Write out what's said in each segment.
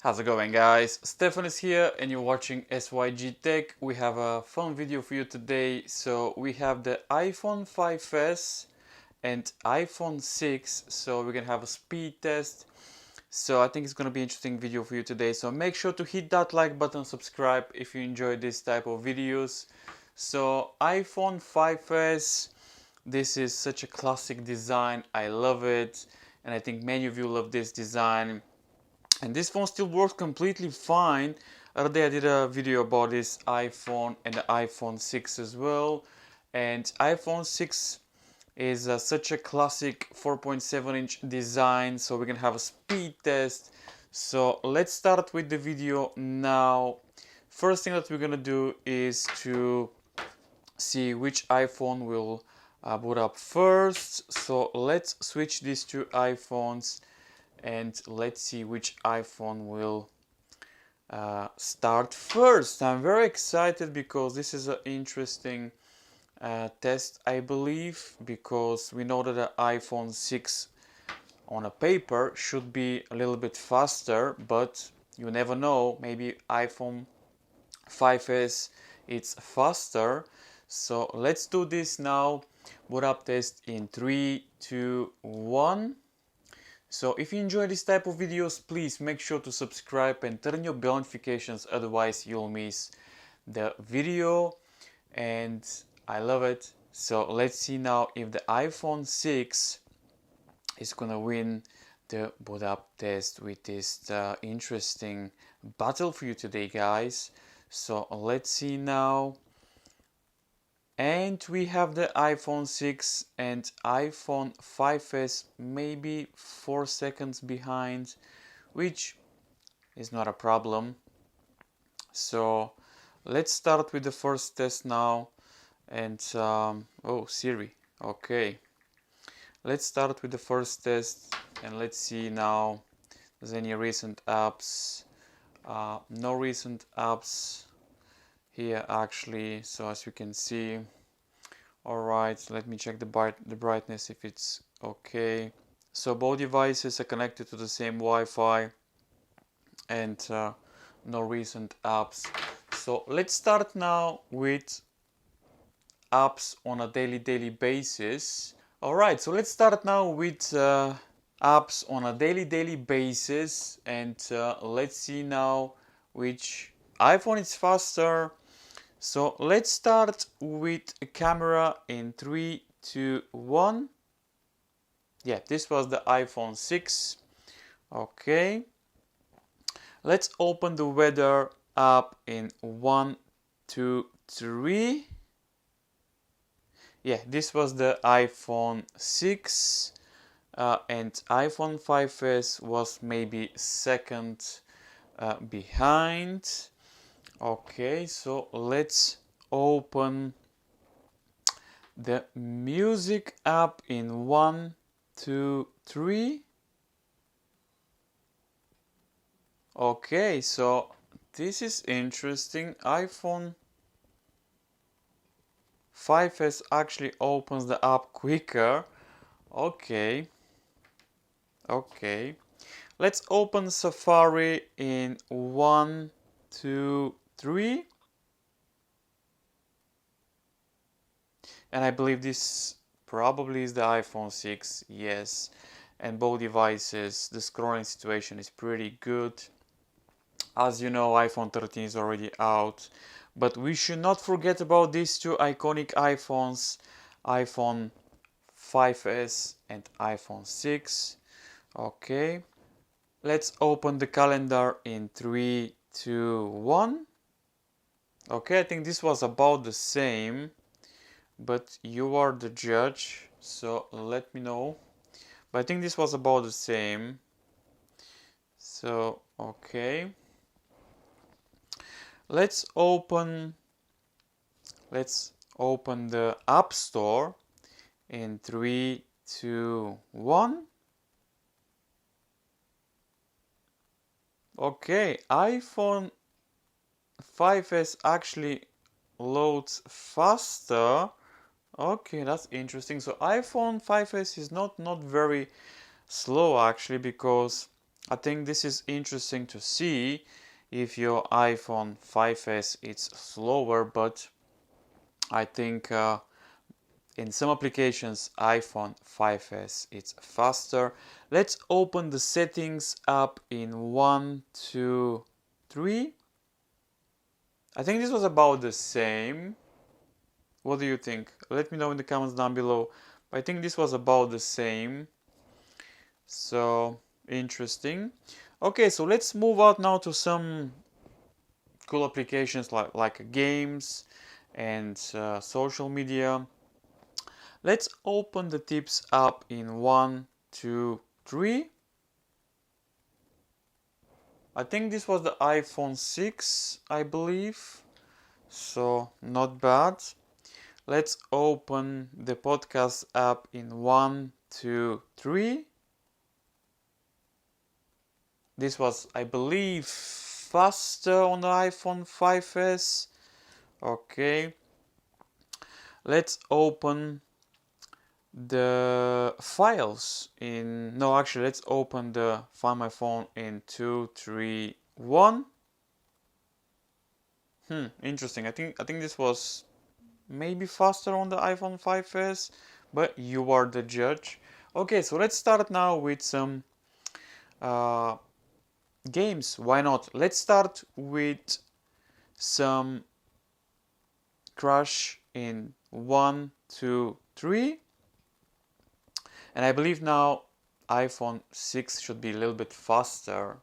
How's it going, guys? Stefan is here and you're watching SYG Tech. We have a fun video for you today. So we have the iPhone 5S and iPhone 6. So we're gonna have a speed test. So I think it's gonna be an interesting video for you today. So make sure to hit that like button, subscribe if you enjoy this type of videos. So iPhone 5S, this is such a classic design. I love it. And I think many of you love this design. And this phone still works completely fine. Other day I did a video about this iPhone and the iPhone 6 as well. And iPhone 6 is such a classic 4.7-inch design. So we're gonna have a speed test. So let's start with the video now. First thing that we're gonna do is to see which iPhone will boot up first. So let's switch these two iPhones and let's see which iPhone will start first. I'm very excited because this is an interesting test, I believe, because we know that the iPhone 6 on a paper should be a little bit faster, but you never know, maybe iPhone 5S it's faster. So let's do this now. Boot up test in 3, 2, 1. So if you enjoy this type of videos, please make sure to subscribe and turn your bell notifications, otherwise you'll miss the video. And I love it. So let's see now if the iPhone 6 is gonna win the boot up test with this interesting battle for you today, guys. So let's see now. And we have the iPhone 6 and iPhone 5S maybe 4 seconds behind, which is not a problem. So let's start with the first test now. And oh, Siri, okay. Let's start with the first test and let's see now if there's any recent apps. No recent apps here actually, so as you can see. Alright, let me check the brightness if it's okay. So both devices are connected to the same Wi-Fi and no recent apps. So let's start now with apps on a daily basis. Alright, so let's start now with apps on a daily basis, and let's see now which iPhone is faster. So let's start with a camera in 3, 2, 1. Yeah, this was the iPhone 6. Okay. Let's open the weather app in 1, 2, 3. Yeah, this was the iPhone 6. And iPhone 5S was maybe second behind. Okay, so let's open the music app in 1, 2, 3. Okay, so this is interesting. iPhone 5S actually opens the app quicker. Okay. Okay. Let's open Safari in 1, 2, 3. And I believe this probably is the iPhone 6. Yes. And both devices, the scrolling situation is pretty good. As you know, iPhone 13 is already out. But we should not forget about these two iconic iPhones, iPhone 5S and iPhone 6. Okay. Let's open the calendar in 3, 2, 1. Okay, I think this was about the same, but you are the judge, so let me know. But I think this was about the same. So, okay. Let's open the App Store in 3, 2, 1. Okay, iPhone 5S actually loads faster. Okay, that's interesting. So iPhone 5S is not very slow actually, because I think this is interesting to see if your iPhone 5S is slower, but I think in some applications iPhone 5S it's faster. Let's open the settings app in 1, 2, 3. I think this was about the same. What do you think? Let me know in the comments down below. I think this was about the same. So interesting. Okay, so let's move out now to some cool applications like games and social media. Let's open the tips app in 1, 2, 3. I think this was the iPhone 6, I believe. So not bad. Let's open the podcast app in 1, 2, 3. This was, I believe, faster on the iPhone 5S. Okay. Let's open the files in, no, actually, let's open the Find My Phone in 2, 3, 1. Interesting. I think this was maybe faster on the iPhone 5S, but you are the judge. Okay, so let's start now with some games. Why not? Let's start with some Crash in 1, 2, 3. And I believe now iPhone 6 should be a little bit faster,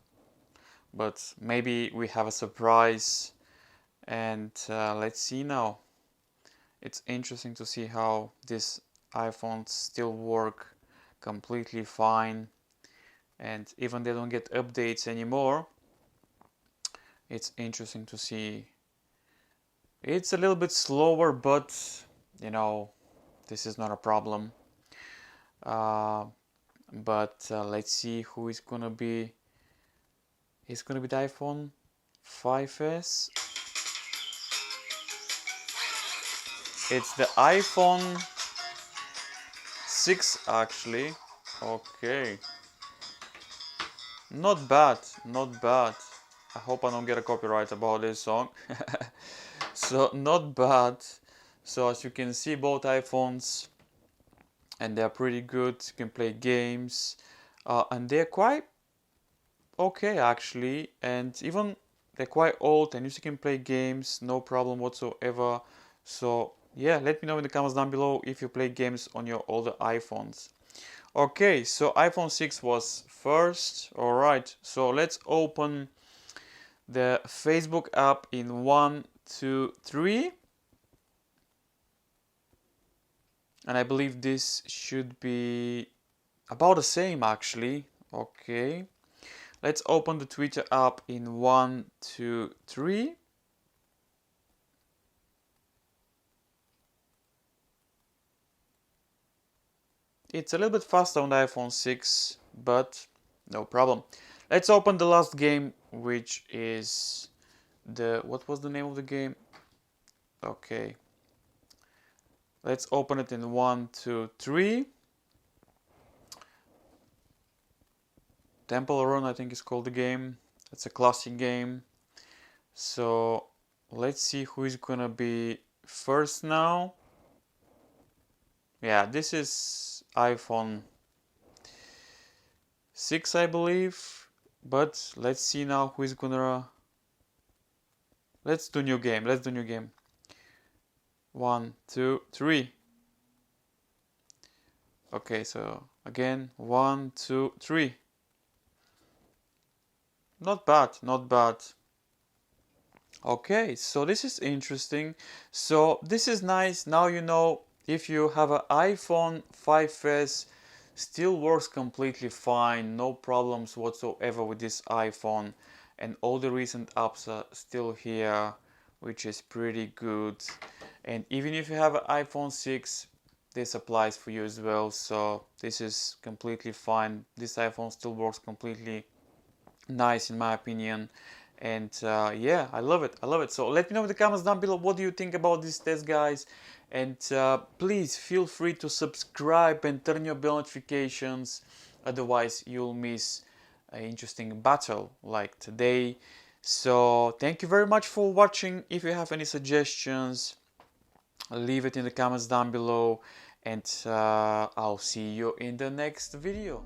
but maybe we have a surprise. And let's see now. It's interesting to see how this iPhones still work completely fine, and even they don't get updates anymore. It's interesting to see. It's a little bit slower, but you know, this is not a problem. But let's see who is gonna be. It's gonna be the iPhone 5S. It's the iPhone 6 actually. Okay. Not bad, not bad. I hope I don't get a copyright about this song. So not bad. So as you can see, both iPhones, and they're pretty good. You can play games, and they're quite okay actually, and even they're quite old, and you can play games no problem whatsoever. So yeah, let me know in the comments down below if you play games on your older iPhones. Okay, so iPhone 6 was first. Alright, so let's open the Facebook app in 1, 2, 3. And I believe this should be about the same actually. Okay, let's open the Twitter app in 1, 2, 3. It's a little bit faster on the iPhone 6, but no problem. Let's open the last game, which is the, what was the name of the game? Okay, let's open it in 1, 2, 3. Temple Run, I think is called the game. It's a classic game. So let's see who is gonna be first now. Yeah, this is iPhone 6, I believe. But let's see now who is gonna. Let's do new game. Let's do new game. 1, 2, 3. Okay, so again, 1, 2, 3. Not bad, not bad. Okay, so this is interesting. So this is nice. Now you know if you have an iPhone 5S, still works completely fine, no problems whatsoever with this iPhone, and all the recent apps are still here, which is pretty good. And even if you have an iPhone 6, this applies for you as well. So this is completely fine. This iPhone still works completely nice in my opinion. And yeah, I love it, I love it. So let me know in the comments down below what do you think about this test, guys. And please feel free to subscribe and turn your bell notifications, otherwise you'll miss an interesting battle like today. So thank you very much for watching. If you have any suggestions, leave it in the comments down below, and I'll see you in the next video.